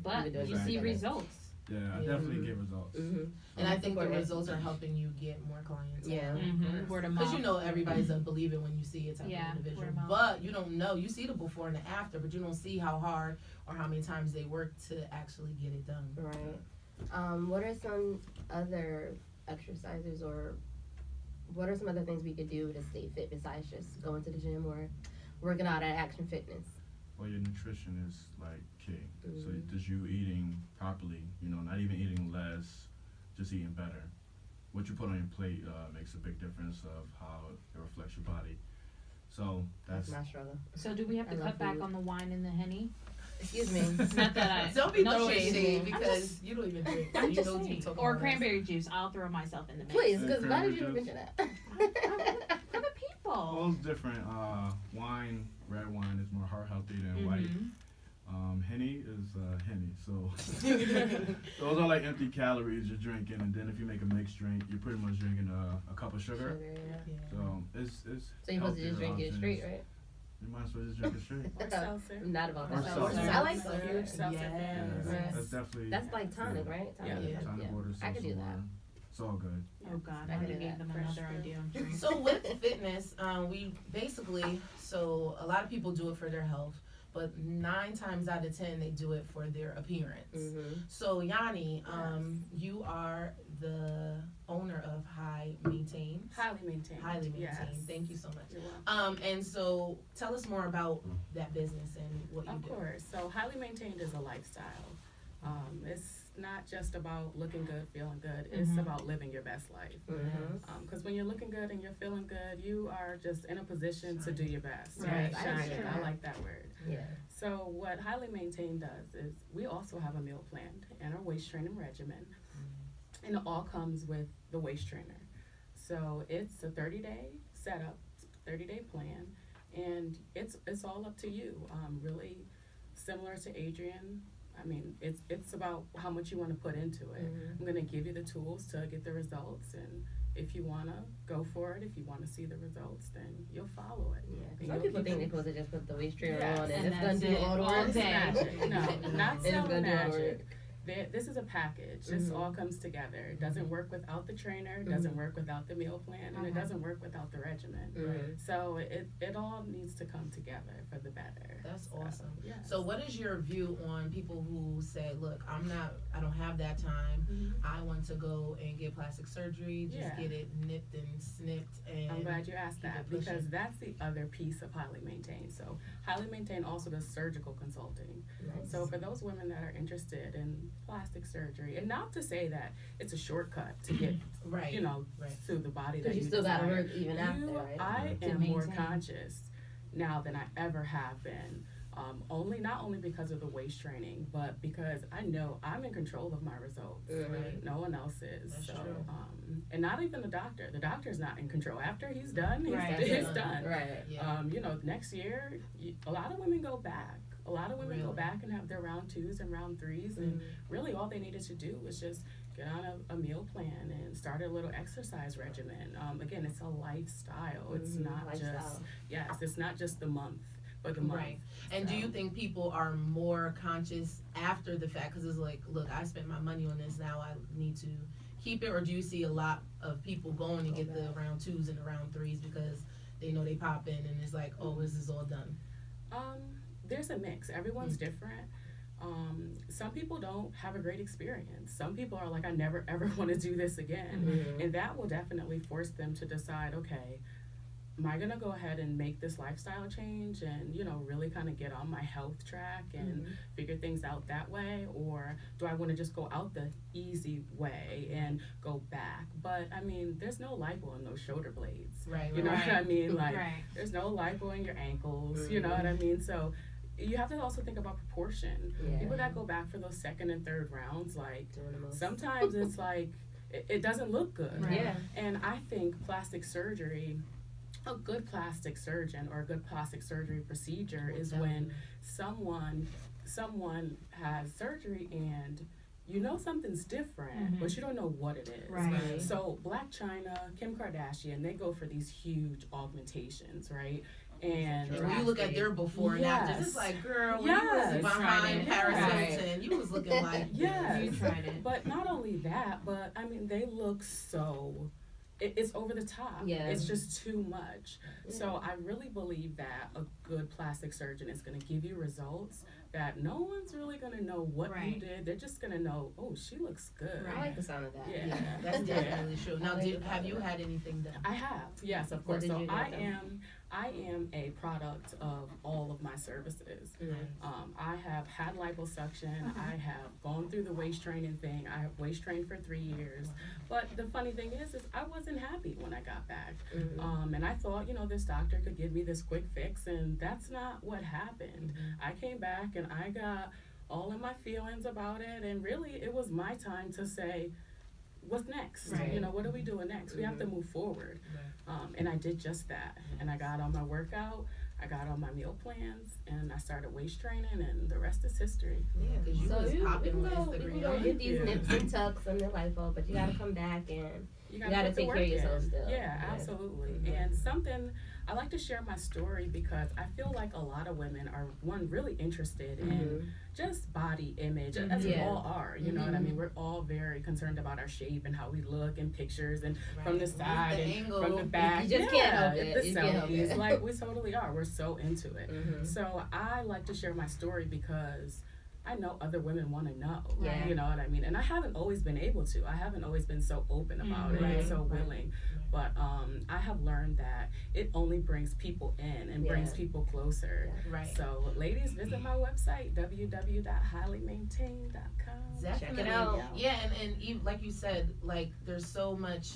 But You've been doing you that see together. results. Yeah, I Yeah. definitely get results. Mm-hmm. And I think the Support it. results are helping you get more clients. Yeah. Mm-hmm. Word of mouth. Because you know everybody's a believer when you see it type Yeah, of individual. word of mouth. But you don't know. You see the before and the after, but you don't see how hard or how many times they work to actually get it done. Right. What are some other exercises or what are some other things we could do to stay fit besides just going to the gym or working out at Action Fitness? Well, your nutrition is like key. So Mhm. just you eating properly, you know, not even eating less, just eating better. What you put on your plate makes a big difference of how it reflects your body. So That's that's my struggle. So do we have to I love cut back food. on the wine and the Henny? Excuse me. Not that I. Don't be no throwing shade. shade I'm because just- you don't even drink. I'm you just know saying. you talking Or about cranberry juice. I'll throw myself in the mix. Please, And because why did you cranberry mention For that? the people. all is different. Wine, red wine is more heart healthy than white. Mhm. Henny is Henny. So those are like empty calories you're drinking, and then if you make a mixed drink, you're pretty much drinking a cup of sugar. yeah. Yeah. So it's So you're supposed to just healthier drink it options. straight, right? You might as well just drink it straight. Or seltzer. Not about Or that. seltzer. I like Seltzer. seltzer. Seltzer Yes. fan. Yeah, Yes. that's definitely. That's like tonic, right? Yeah. Tonic. Yeah. Tonic water, I could seltzer do that. water. It's all good. Oh God, I I could gave do that. them Fresh another fruit. idea. of drink. So with fitness, we basically, so a lot of people do it for their health, but 9 times out of 10 they do it for their appearance. Mm-hmm. So Yanni, you are the owner of High Maintained. Highly maintained. Highly Maintained. Yes. Thank you so much. You're welcome. And so tell us more about that business and what you Of do. course. So highly maintained is a lifestyle. It's not just about looking good, feeling good. It's Mhm. about living your best life. Mm-hmm. Because when you're looking good and you're feeling good, you are just in a position to do your best. Right. Shining. I Sure. like that word. Yeah. So what Highly Maintained does is we also have a meal plan and our waist training regimen. And it all comes with the waist trainer. So it's a 30-day setup, 30-day plan, and it's all up to you. Really similar to Adrian. I mean, it's about how much you want to put into it. Mhm. I'm gonna give you the tools to get the results, and if you wanna go for it, if you wanna see the results, then you'll follow it. Yeah. 'Cause And some you'll people keep think it- they're supposed to just put the waist trainer Yes. on and And it's gonna that's do it. all the All work. day. Magic. No, not It's selling gonna do all the magic. work. This is a package. This all comes together. It doesn't work without the trainer. It doesn't work without the meal plan, and it doesn't work without the regimen. So it all needs to come together for the better. That's So, awesome. Yes. So what is your view on people who say, look, I don't have that time. I want to go and get plastic surgery, just Yeah. get it nipped and snipped, and I'm glad you asked keep that it pushing. because that's the other piece of Highly Maintained. So Highly Maintained also does surgical consulting. Nice. So for those women that are interested in plastic surgery, and not to say that it's a shortcut to get, right, right. to the body that Because you you still gotta desire. work even after, right? I To am more maintain. conscious now than I ever have been. Not only because of the waist training, but because I know I'm in control of my results. Right. No one else is. That's so, true. And not even the doctor. The doctor's not in control. After he's done, Right. he's done. Right. Yeah. Next year, a lot of women go back. A lot of women go Really? back and have their round 2s and round 3s, and really all they needed to do was just get on a meal plan and start a little exercise regimen. Again, it's a lifestyle. It's not just it's not just the month, but the month. Right. And do you think people are more conscious after the fact? Because it's like, look, I spent my money on this. Now I need to keep it. Or do you see a lot of people going to get the round 2s and the round 3s because they know they pop in and it's like, oh, this is all done? There's a mix. Everyone's different. Some people don't have a great experience. Some people are like, I never ever want to do this again. And that will definitely force them to decide, okay, am I gonna go ahead and make this lifestyle change and, really kind of get on my health track and figure things out that way? Or do I want to just go out the easy way and go back? But I mean, there's no lipo in those shoulder blades. Right. You know what I mean? Like, Right. there's no lipo in your ankles. You know what I mean? So you have to also think about proportion. Yeah. People that go back for those second and third rounds, like, Doing the most. sometimes it's like, it doesn't look good. Right. Yeah. And I think plastic surgery, a good plastic surgeon or a good plastic surgery procedure is when someone has surgery and something's different, but you don't know what it is. Right. So Black China, Kim Kardashian, they go for these huge augmentations, right? And And when you look at their before and after, Yes. it's like, girl, when Yes. you was behind Right. Paris Right. Hilton, you was looking like Yes. You tried it. But not only that, but I mean, they look so. It's over the top. Yeah. It's just too much. So I really believe that a good plastic surgeon is going to give you results that no one's really going to know what you Right. did. They're just going to know, oh, she looks good. I like the sound of that. Yeah. Yeah, that's definitely true. Now, have you had anything done? I have, yes, of What course. did So you get done? I am a product of all of my services. I have had liposuction. I have gone through the waist training thing. I have waist trained for 3 years. But the funny thing is I wasn't happy when I got back. And I thought, this doctor could give me this quick fix, and that's not what happened. I came back and I got all in my feelings about it, and really it was my time to say, what's next? Right. What are we doing next? We have to move forward. And I did just that. And I got on my workout, I got on my meal plans, and I started waist training, and the rest is history. Yeah, because you So was you popping can on go, you can Instagram. go get these Yeah. nips and tucks and the lipo, but you gotta come back and You gotta put the take work care of yourself in. still. Yeah, Yeah. absolutely. And something, I like to share my story because I feel like a lot of women are, really interested in just body image, as we Yeah. all are, you know what I mean? We're all very concerned about our shape and how we look in pictures and from the side the and angle. from the back. You just can't help Yeah, it. the You can't help selfies, it. like we totally are. We're so into it. So I like to share my story because I know other women want to know. Yeah. You know what I mean? And I haven't always been able to. I haven't always been so open about it Right, and so right. willing. But I have learned that it only brings people in and brings Yeah. people closer. Right. So ladies, visit my website, www.highlymaintained.com. Definitely. Check it out. Yeah, and even, like you said, like there's so much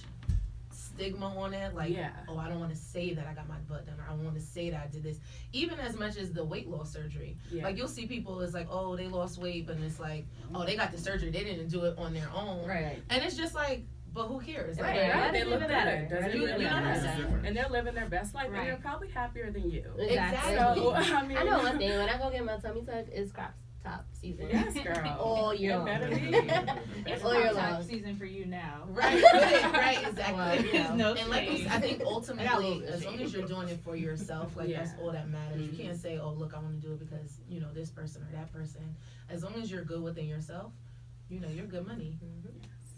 stigma on it. Like, Yeah. oh, I don't want to say that I got my butt done, or I want to say that I did this. Even as much as the weight loss surgery. Yeah. Like you'll see people, it's like, oh, they lost weight, but it's like, oh, they got the surgery, they didn't do it on their own. Right. And it's just like, but who cares? Like, Right. Right, Why they does it look even good. matter? Doesn't You- really you know matter. that's different. And they're living their best life, and they're Right. probably happier than you. Exactly. So, I mean, I know one thing. When I go get my tummy tuck, it's crop top season. Yes, girl. All year It long. better be. It's All year contact long. season for you now. Right, right, exactly. Well, you know. No And like shade. I think I got a ultimately, little as long shade. as you're doing it for yourself, like that's Yeah. all that matters. You can't say, "Oh, look, I want to do it because this person or that person." As long as you're good within yourself, you know, you're good money. Mhm.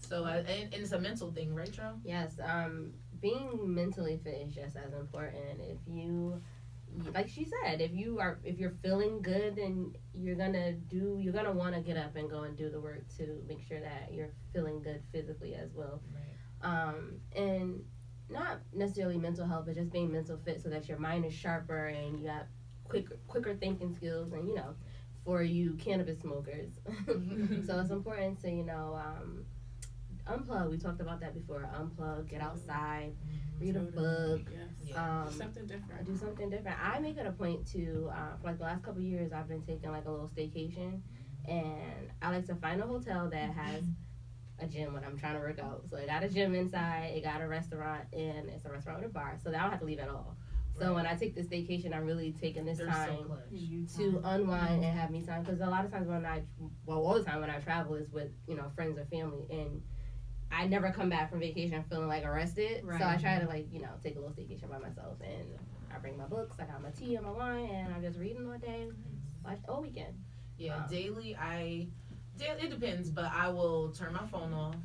So, and it's a mental thing, right, Tro? Yes, being mentally fit is just as important. If you, like she said, if you're feeling good, then you're gonna want to get up and go and do the work to make sure that you're feeling good physically as well. Right. And not necessarily mental health, but just being mental fit so that your mind is sharper and you have quicker thinking skills, and for you cannabis smokers. So it's important to unplug. We talked about that before. Unplug, get outside, read a book, Yes. Yeah. Something different. do something different. I make it a point to for like the last couple of years I've been taking like a little staycation, and I like to find a hotel that has a gym when I'm trying to work out. So it got a gym inside, it got a restaurant, and it's a restaurant with a bar, so that I don't have to leave at all. So when I take this staycation, I'm really taking this They're time so clutch. to unwind and have me time, because a lot of times all the time when I travel is with friends or family, and I never come back from vacation feeling like arrested. Right. So I try to take a little staycation by myself, and I bring my books, I got my tea and my wine, and I'm just reading all day, watch all weekend. Yeah, daily it depends, but I will turn my phone off,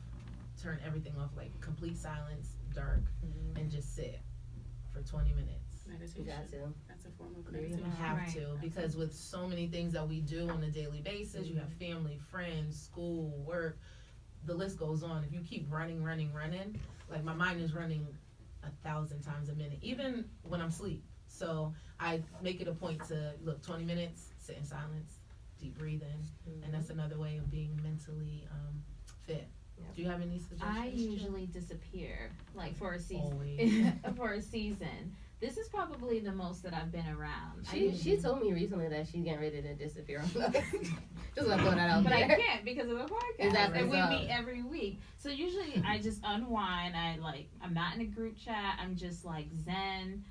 turn everything off, like complete silence, dark, and just sit for 20 minutes. You Meditation. got to. That's a form of Yeah. You meditation. have Right. to, because with so many things that we do on a daily basis, you have family, friends, school, work, the list goes on. If you keep running, like my mind is running 1,000 times a minute, even when I'm asleep. So I make it a point to look 20 minutes, sit in silence, deep breathing, and that's another way of being mentally fit. Yep. Do you have any suggestions? I usually disappear, like for a season. Always. For a season. This is probably the most that I've been around. She told me recently that she's getting ready to disappear on us. Just gonna throw that out But I there. can't because of the podcast. Exactly. And we So- meet every week. So usually I just unwind. I'm not in a group chat. I'm just like zen.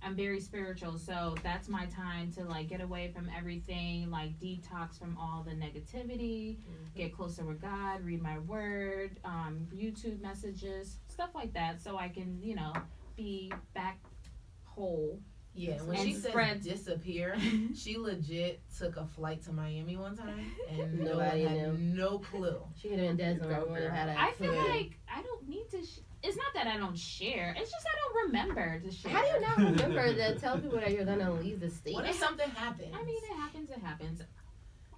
I'm very spiritual, so that's my time to like get away from everything, like detox from all the negativity, get closer with God, read my word, YouTube messages, stuff like that, so I can, be back whole. Yeah, when And she said spread- disappear, she legit took a flight to Miami one time and Nobody had knew. no clue. She could have been dead somewhere. We would have had a I feel clue. like I don't need to. It's not that I don't share. It's just I don't remember to share. How do you not remember to tell people that you're gonna leave the state? What if something happens? I mean, it happens. It happens.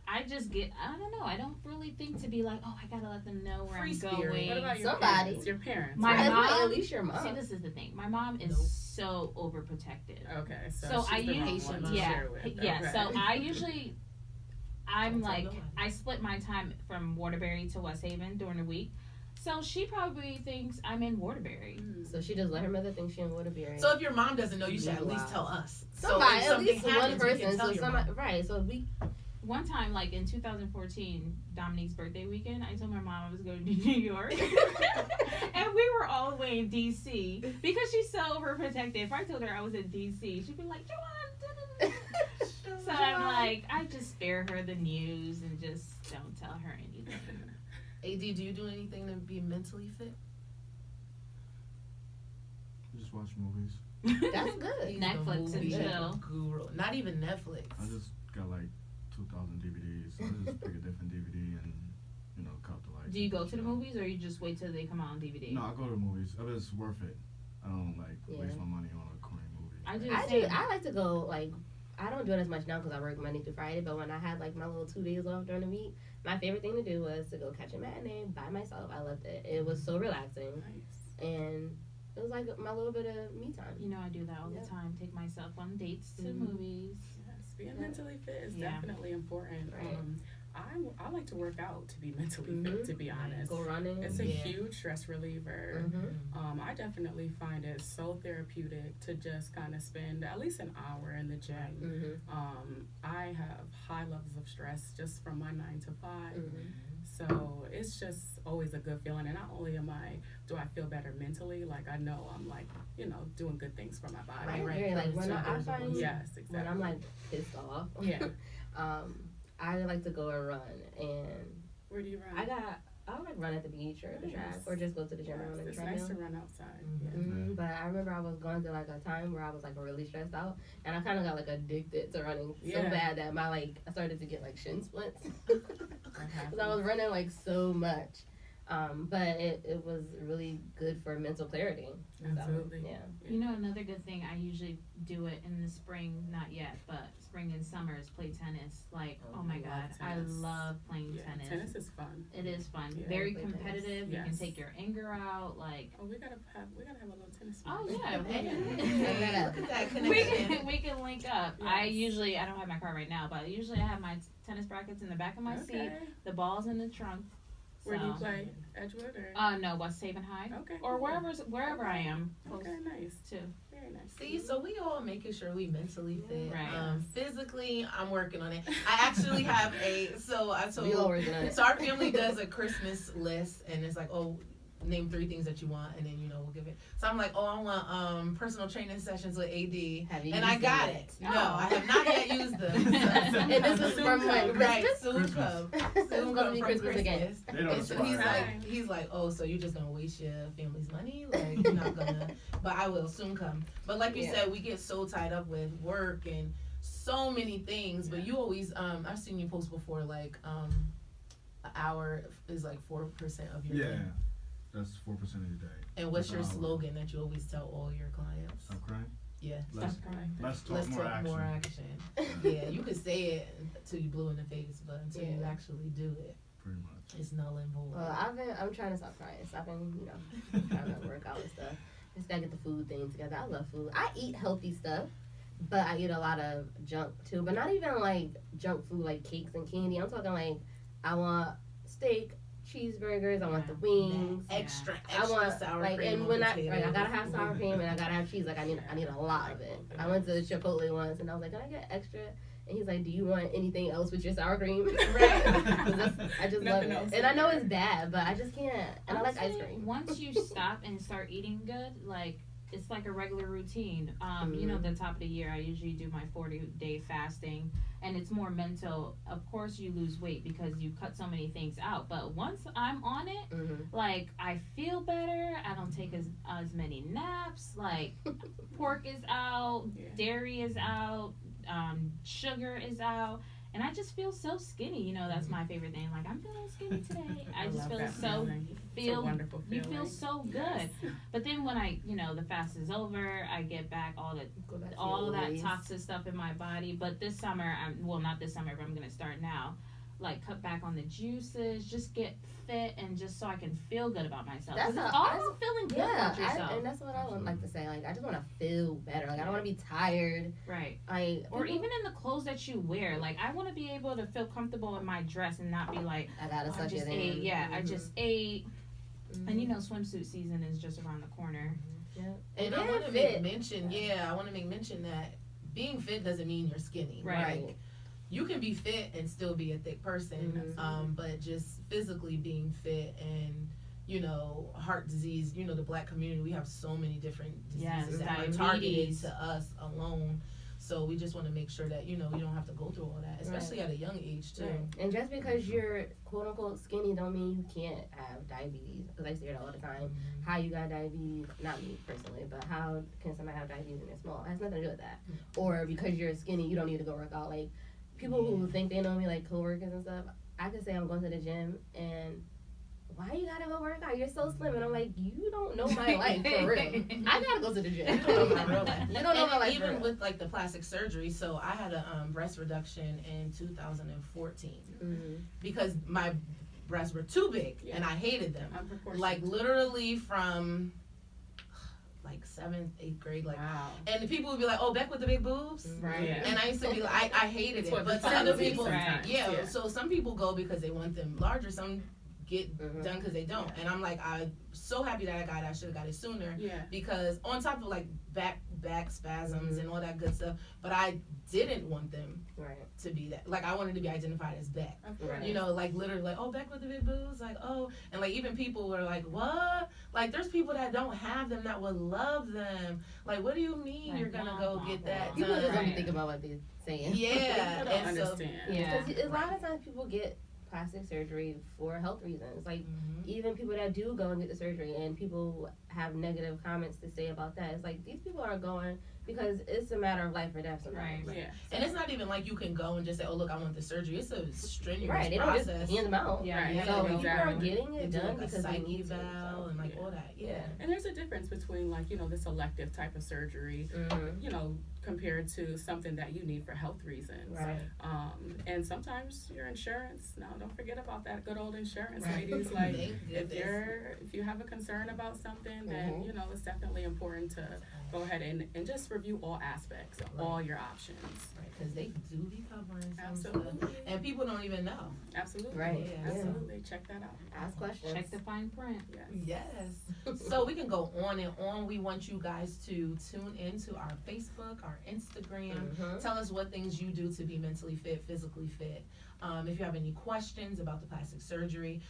I just get. I don't know. I don't really think to be like, oh, I gotta let them know where Free I'm spirit. going. What about your Somebody. parents? Your parents. My At mom- least your mom. See, this is the thing. My mom is Nope. so overprotective. Okay, so, So she's I the wrong usually, one to yeah, share with. yeah. Okay. So I usually, I'm Don't tell like, nobody. I split my time from Waterbury to West Haven during the week. So she probably thinks I'm in Waterbury. So she just let her mother think she in Waterbury. So if your mom doesn't know, you should at least Wow. tell us. somebody, so if at something least one happens, we can person. tell So your somebody, mom. right? So we. One time, like in 2014, Dominique's birthday weekend, I told my mom I was going to New York. And we were all the way in D.C. because she's so overprotective. If I told her I was in D.C., she'd be like, Joanne. So I'm like, I just spare her the news and just don't tell her anything. AD, do you do anything to be mentally fit? Just watch movies. That's good. He's the Netflix and movie chill. Guru. Not even Netflix. I just got like 2,000 DVDs. So I just pick a different DVD and cut the lights. Do you go to the movies or you just wait till they come out on DVD? No, I go to the movies. If it's worth it, I don't Yeah. waste my money on a corny movie. I do the I same. like to go I don't do it as much now because I work Monday through Friday. But when I had like my little 2 days off during the week, my favorite thing to do was to go catch a matinee by myself. I loved it. It was so relaxing, Nice. and it was like my little bit of me time. You know I do that all Yeah. the time. Take myself on dates to Mhm. movies. Yes, being Yeah. mentally fit is Yeah. definitely important. Right. I like to work out to be mentally fit, Mhm. to be honest. Go running. It's a Yeah. huge stress reliever. Mm-hmm. I definitely find it so therapeutic to just kind of spend at least an hour in the gym. Mm-hmm. I have high levels of stress just from my 9 to 5. Mm-hmm. So it's just always a good feeling. And not only do I feel better mentally, like I know I'm like, doing good things for my body. Right, right. Very, like Put it when to I others find also. Yes, exactly. when I'm like pissed off, Yeah. I like to go and run, and Where do you run? I got I would like run at the beach or the track Yes. or just go to the gym and run on the It's nice treadmill. to run outside. Mhm. But I remember I was going through like a time where I was like really stressed out, and I kind of got like addicted to running so Yeah. bad that my like I started to get like shin splints That because I was running like so much. But it was really good for mental clarity. Absolutely. So, yeah. You know, another good thing, I usually do it in the spring, not yet, but spring and summer is play tennis. Like, oh my Love God, tennis. I love playing Yeah, tennis. tennis is fun. It is fun. Yeah. Very Play tennis. competitive. You can Yes. take your anger out. Like, Oh, we gotta have a little tennis. oh match. yeah, Hey, Yeah. look at that we connection. can, we can link up. Yes. I don't have my car right now, but usually I have my tennis brackets in the back of my seat, Okay. the balls in the trunk. Where do you So- play? Edgewood or? No, West Haven High. Okay. Or cool. wherever I am. Close Okay, nice. to. Very nice. See, so we all making sure we mentally fit. Right. Physically, I'm working on it. I actually have We all working on it. So our family does a Christmas list, and it's like, oh, name 3 things that you want, and then we'll give it. So I'm like, oh, I want personal training sessions with AD, Have you and I used got them it. yet? No, I have not yet used them. And this is from like right, Christmas. soon come. It's Soon gonna come be from Christmas again. They don't And so he's surprise. like, oh, so you're just gonna waste your family's money? Like, you're not gonna, but I will soon come. But like you Yeah. said, we get so tied up with work and so many things. But you always, I've seen you post before, like, an hour is like 4% of your Yeah, day. that's 4% of your day. And what's your Wow. slogan that you always tell all your clients? Stop crying. Yeah. Let's crying. let's talk Let's more talk action. more action. Yeah, you could say it until you blue in the face, but until you Yeah. actually do it, Pretty much. it's null and void. Well, I'm trying to stop crying. Stopping, trying to work out and stuff. Just gotta get the food thing together. I love food. I eat healthy stuff, but I eat a lot of junk too. But not even like junk food like cakes and candy. I'm talking like I want steak, cheeseburgers. I want the wings. Extra I want sour like, cream and on when potatoes. I gotta have sour cream and I gotta have cheese. Like I need a lot of it. I went to Chipotle once and I was like, can I get extra? And he's like, do you want anything else with your sour cream? Right. 'Cause I just love Nothing it. else. And I know it's bad, but I just can't. And I like ice Honestly, cream. Once you stop and start eating good, like it's like a regular routine. You know, the top of the year, I usually do my 40-day fasting, and it's more mental. Of course, you lose weight because you cut so many things out. But once I'm on it, Mm-hmm. like I feel better. I don't take as many naps. Like pork is out, Yeah. dairy is out, sugar is out. And I just feel so skinny. You know, that's my favorite thing. Like, I'm feeling skinny today. I just love feel that so feeling. It's a feel wonderful you feeling. feel so good. Yes. But then when the fast is over, I get back all that toxic stuff in my body. But this summer, not this summer, but I'm gonna start now. Like cut back on the juices, just get fit, and just so I can feel good about myself. 'Cause That's it's a- all I- about feeling good Yeah, about yourself, and that's what I would like to say. Like, I just want to feel better. Like, I don't want to be tired. right? Like, Or even in the clothes that you wear. Like, I want to be able to feel comfortable in my dress and not be like, I gotta oh, I suck just it ate. in. Yeah, I Mhm. just ate. Mhm. And swimsuit season is just around the corner. Yeah. And I being want to fit. make mention, I want to make mention that being fit doesn't mean you're skinny. Right. Like, you can be fit and still be a thick person, Mhm. but just physically being fit and, heart disease, the black community, we have so many different Yes, diseases that are targeted diabetes. to us alone. So we just want to make sure that, you don't have to go through all that, especially at a young age, too. Right. And just because you're quote unquote skinny don't mean you can't have diabetes. Because I used to hear that all the time. How you got diabetes, not me personally, but how can somebody have diabetes when they're small? It has nothing to do with that. Or because you're skinny, you don't need to go work out. Like, people who think they know me, like coworkers and stuff, I could say I'm going to the gym and why you gotta go work out? You're so slim. And I'm like, you don't know my life for real. I gotta go to the gym. You don't know my real life. You don't know my And life for even real. with like the plastic surgery, so I had a breast reduction in 2014 Mhm. because my breasts were too big Yeah. and I hated them. Unproportionate. Like literally from like 7th, 8th grade, like, Wow. and the people would be like, "Oh, Beck with the big boobs," Right. Yeah. and I used to be like, I hated It's it. what But some defines other it people, sometimes. yeah. So some people go because they want them larger. Some get Mhm. done because they don't. And I'm like, I'm so happy that I got it. I should have got it sooner. Yeah. Because on top of like back spasms and all that good stuff, but I didn't want them Right. to be that. Like I wanted to be identified as Beck. Of course. Right. You know, like literally like, oh, Beck with the big boobs, like, oh, and like even people were like, what? Like there's people that don't have them that would love them. Like, what do you mean Like, you're gonna blah, go blah, get blah. that People just done? don't think about what they're saying. Yeah, People don't and so understand. Yeah. Because a lot of times people get plastic surgery for health reasons. Like, Mhm. even people that do go and get the surgery and people have negative comments to say about that, it's like these people are going because it's a matter of life or death sometimes. Right. Yeah. And it's not even like you can go and just say, oh, look, I want the surgery. It's a strenuous Right, they don't just process. hand them out. Yeah, Right. Yeah, So they people go- are getting they it do done like a because they psych need to. eval and like Yeah. all that. Yeah. Yeah. And there's a difference between like, you know, this elective type of surgery, Mhm. you know, compared to something that you need for health reasons. Right. And sometimes your insurance, now don't forget about that good old insurance, Right. ladies. Like Thank if goodness. you have a concern about something, then Mhm. you know it's definitely important to go ahead and just review all aspects of all your options. Because they do be covering some stuff. Absolutely. And people don't even know. Absolutely. Right, yeah. Absolutely. Check that out. Ask questions. Check the fine print. Yes. Yes. So we can go on and on. We want you guys to tune into our Facebook, our Instagram. Mhm. Tell us what things you do to be mentally fit, physically fit. If you have any questions about the plastic surgery,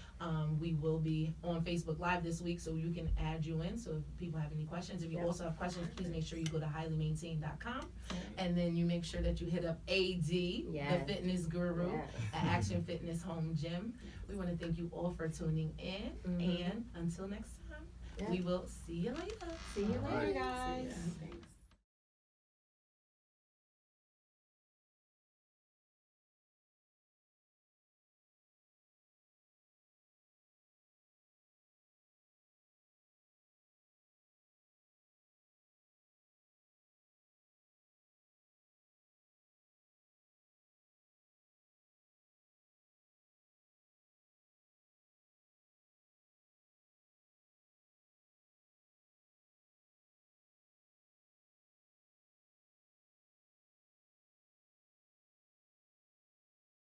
we will be on Facebook Live this week, so you can add you in. So if people have any questions, if you Yep. also have questions, please make sure you go to highlymaintained.com, and then you make sure that you hit up AD, Yes. the fitness guru, Yes. at Action Fitness Home Gym. We want to thank you all for tuning in, Mhm. and until next time, Yeah. we will see you later. See you All later, right. guys. Yeah, thanks.